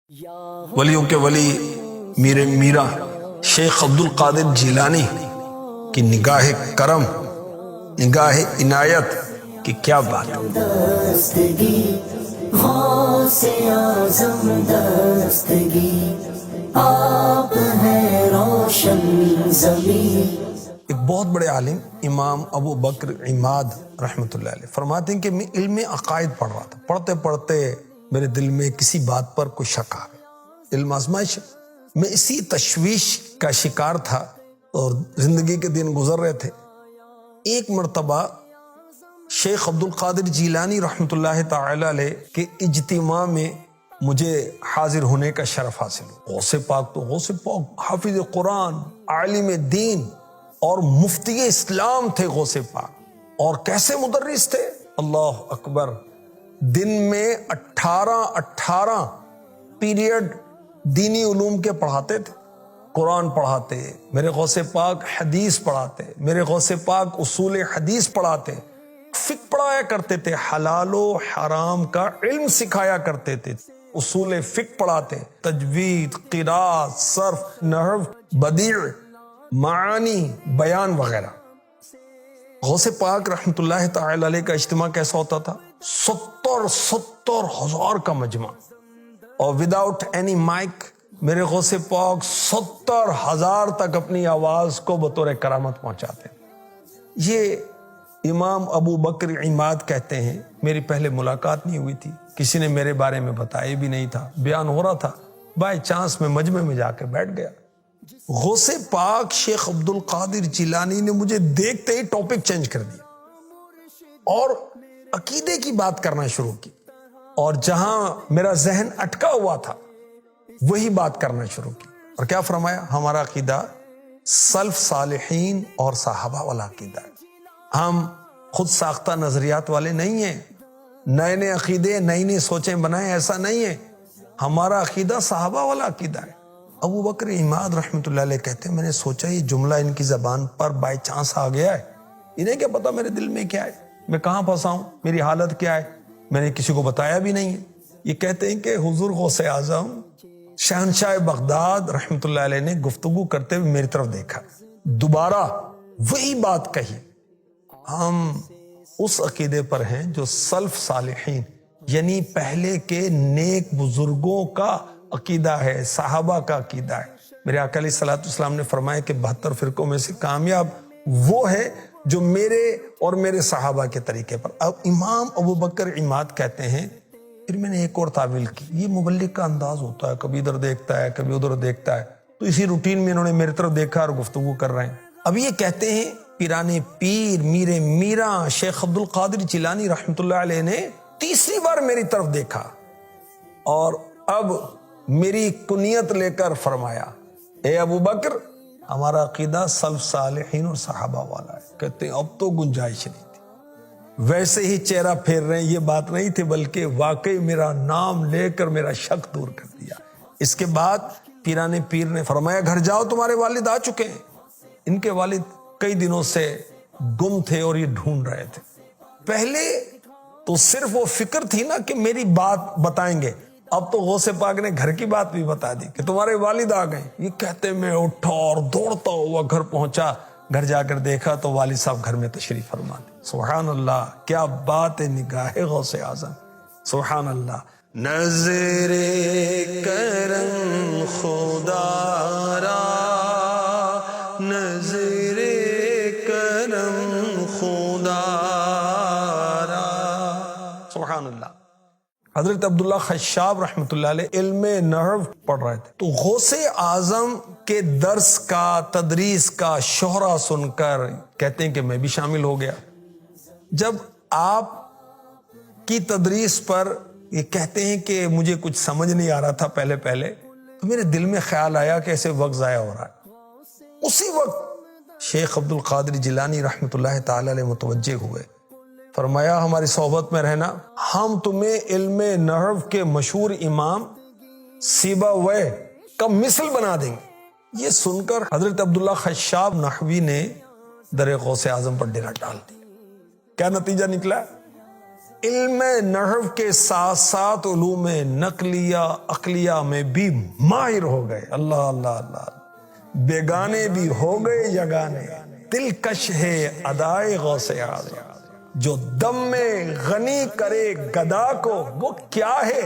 ولیوں کے ولی میر میرا شیخ عبد القادر جیلانی کی نگاہ کرم، نگاہ عنایت کی کیا بات ہے۔ دستگی غوث اعظم دستگی آپ ہے روشن زمین۔ ایک بہت بڑے عالم امام ابو بکر عماد رحمۃ اللہ علیہ فرماتے ہیں کہ میں علم عقائد پڑھ رہا تھا، پڑھتے پڑھتے میرے دل میں کسی بات پر کوئی شک آ گیا، علم آزمائش، میں اسی تشویش کا شکار تھا اور زندگی کے دن گزر رہے تھے۔ ایک مرتبہ شیخ عبد القادر جیلانی رحمۃ اللہ تعالی علیہ کے اجتماع میں مجھے حاضر ہونے کا شرف حاصل ہوا۔ غوث پاک تو غوث پاک، حافظ قرآن، عالم دین اور مفتی اسلام تھے غوث پاک، اور کیسے مدرس تھے، اللہ اکبر، دن میں 18 پیریڈ دینی علوم کے پڑھاتے تھے، قرآن پڑھاتے، میرے غوث پاک حدیث پڑھاتے، میرے غوث پاک اصول حدیث پڑھاتے، فقہ پڑھایا کرتے تھے، حلال و حرام کا علم سکھایا کرتے تھے، اصول فقہ پڑھاتے، تجوید، قراءت، صرف، نحو، بدیع، معانی، بیان وغیرہ۔ غوث پاک رحمت اللہ تعالی علیہ کا اجتماع کیسا ہوتا تھا؟ 70 ہزار کا مجمع، اور وداؤٹ اینی مائک میرے غوث پاک 70 ہزار تک اپنی آواز کو بطور کرامت پہنچاتے۔ یہ امام ابو بکر عماد کہتے ہیں میری پہلے ملاقات نہیں ہوئی تھی، کسی نے میرے بارے میں بتایا بھی نہیں تھا، بیان ہو رہا تھا، بائی چانس میں مجمع میں جا کے بیٹھ گیا۔ غوث پاک شیخ عبد القادر جیلانی نے مجھے دیکھتے ہی ٹاپک چینج کر دیا اور عقیدے کی بات کرنا شروع کی، اور جہاں میرا ذہن اٹکا ہوا تھا وہی بات کرنا شروع کی، اور کیا فرمایا؟ ہمارا عقیدہ سلف صالحین اور صحابہ والا عقیدہ ہے، ہم خود ساختہ نظریات والے نہیں ہیں، نئے نئے عقیدے، نئی نئی سوچیں بنائیں، ایسا نہیں ہے، ہمارا عقیدہ صحابہ والا عقیدہ ہے۔ ابو بکر عماد رحمۃ اللہ علیہ کہتے ہیں میں نے سوچا یہ جملہ ان کی زبان پر بائی چانس آ گیا ہے، انہیں کیا پتا میرے دل میں کیا ہے، میں کہاں پھنسا ہوں، میری حالت کیا ہے، میں نے کسی کو بتایا بھی نہیں ہے۔ یہ کہتے ہیں کہ حضور غوث اعظم شہنشاہ بغداد رحمۃ اللہ علیہ نے گفتگو کرتے ہوئے میری طرف دیکھا، دوبارہ وہی بات کہی، ہم اس عقیدے پر ہیں جو سلف صالحین یعنی پہلے کے نیک بزرگوں کا عقیدہ ہے، صحابہ کا عقیدہ ہے۔ میرے آقا علیہ الصلوۃ والسلام نے فرمایا کہ 72 فرقوں میں سے کامیاب وہ ہے جو میرے اور میرے صحابہ کے طریقے پر۔ اب امام ابو بکر عماد کہتے ہیں پھر میں نے ایک اور تعویل کی، یہ مبلغ کا انداز ہوتا ہے، کبھی ادھر دیکھتا ہے کبھی ادھر دیکھتا ہے، تو اسی روٹین میں انہوں نے میری طرف دیکھا اور گفتگو کر رہے ہیں۔ اب یہ کہتے ہیں پیرانے پیر میر میرا شیخ عبد القادر جیلانی رحمۃ اللہ علیہ نے تیسری بار میری طرف دیکھا اور اب میری کنیت لے کر فرمایا، اے ابو بکر، ہمارا عقیدہ سلف صالحین اور صحابہ والا ہے۔ کہتے ہیں اب تو گنجائش نہیں تھی، ویسے ہی چہرہ پھیر رہے ہیں، یہ بات نہیں تھی بلکہ واقعی میرا نام لے کر میرا شک دور کر دیا۔ اس کے بعد پیرانے پیر نے فرمایا گھر جاؤ، تمہارے والد آ چکے ہیں۔ ان کے والد کئی دنوں سے گم تھے اور یہ ڈھونڈ رہے تھے۔ پہلے تو صرف وہ فکر تھی نا کہ میری بات بتائیں گے، اب تو غوث پاک نے گھر کی بات بھی بتا دی کہ تمہارے والد آ گئے۔ یہ کہتے میں اٹھا اور دوڑتا ہوا گھر پہنچا، گھر جا کر دیکھا تو والد صاحب گھر میں تشریف فرما تھے۔ سبحان اللہ، کیا بات ہے نگاہ غوث اعظم، سبحان اللہ۔ نظر کرم خدا را، نظر کرم خدا را، سبحان اللہ۔ حضرت عبداللہ خشاب رحمۃ اللہ علیہ علم نحو پڑھ رہے تھے، تو غوث اعظم کے درس کا، تدریس کا شہرہ سن کر کہتے ہیں کہ میں بھی شامل ہو گیا۔ جب آپ کی تدریس پر یہ کہتے ہیں کہ مجھے کچھ سمجھ نہیں آ رہا تھا پہلے تو میرے دل میں خیال آیا کہ ایسے وقت ضائع ہو رہا ہے۔ اسی وقت شیخ عبد القادر جیلانی رحمۃ اللہ تعالی علیہ متوجہ ہوئے، فرمایا ہماری صحبت میں رہنا، ہم تمہیں علم نحو کے مشہور امام سیبویہ کا مثل بنا دیں گے۔ یہ سن کر حضرت عبداللہ خشاب نحوی نے در غوث اعظم پر ڈیرا ڈال دیا۔ کیا نتیجہ نکلا؟ علم نحو کے ساتھ ساتھ علوم نقلیہ عقلیہ میں بھی ماہر ہو گئے. اللہ اللہ اللہ. بیگانے بھی ہو گئے یگانے. دلکش ہے ادائے غوث اعظم. جو دم میں غنی کرے گدا کو وہ کیا ہے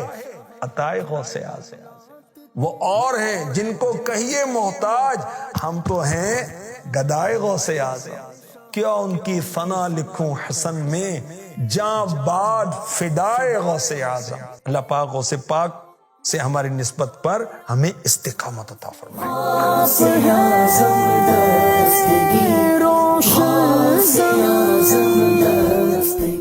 عطائے غوث اعظم. وہ اور ہیں جن کو کہیے محتاج، ہم تو ہیں گدائے غوث اعظم. کیا ان کی ثنا لکھوں حسن میں جاں بعد فدائے غوث اعظم. اللہ پاک غوث پاک سے ہماری نسبت پر ہمیں استقامت عطا فرمائے. غوث اعظم دستگیر روشن، غوث اعظم دستگیر